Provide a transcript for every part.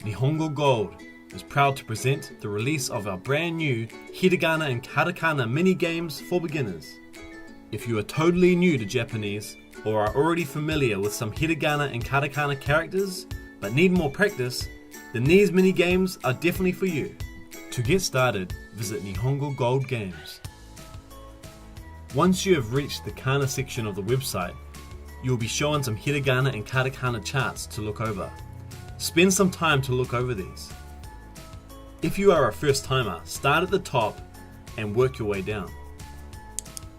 Nihongo Gold is proud to present the release of our brand new Hiragana and Katakana mini games for beginners. If you are totally new to Japanese or are already familiar with some Hiragana and Katakana characters but need more practice, then these mini games are definitely for you. To get started, visit Nihongo Gold Games. Once you have reached the Kana section of the website, you will be shown some Hiragana and Katakana charts to look over. Spend some time to look over these. If you are a first timer, start at the top and work your way down.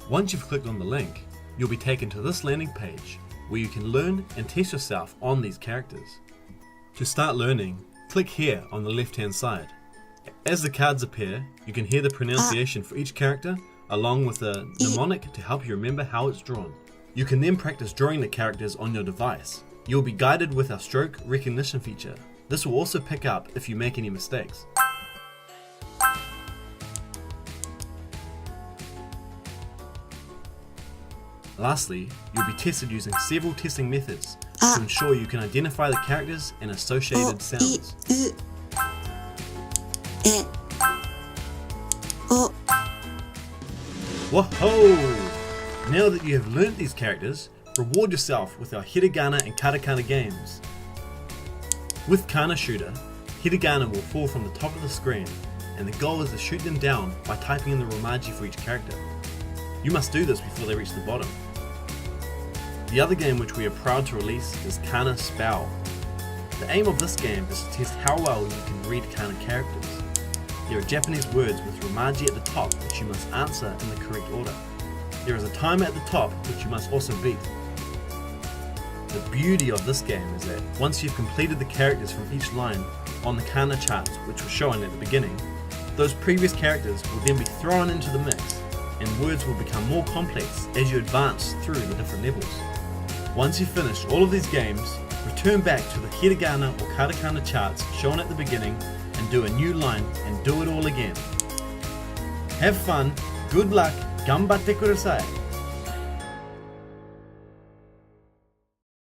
Once you've clicked on the link, you'll be taken to this landing page where you can learn and test yourself on these characters. To start learning, click here on the left hand side. As the cards appear, you can hear the pronunciation for each character along with a mnemonic to help you remember how it's drawn. You can then practice drawing the characters on your device. You'll be guided with our stroke recognition feature. This will also pick up if you make any mistakes. Lastly, you'll be tested using several testing methods to ensure you can identify the characters and associated sounds. Whoa! Now that you have learnt these characters, reward yourself with our Hiragana and Katakana games. With Kana Shooter, Hiragana will fall from the top of the screen, and the goal is to shoot them down by typing in the romaji for each character. You must do this before they reach the bottom. The other game which we are proud to release is Kana Spell. The aim of this game is to test how well you can read Kana characters. There are Japanese words with romaji at the top which you must answer in the correct order. There is a timer at the top which you must also beat. The beauty of this game is that once you've completed the characters from each line on the Kana charts which were shown at the beginning, those previous characters will then be thrown into the mix and words will become more complex as you advance through the different levels. Once you've finished all of these games, return back to the Hiragana or Katakana charts shown at the beginning and do a new line and do it all again. Have fun, good luck, ganbatte kudasai!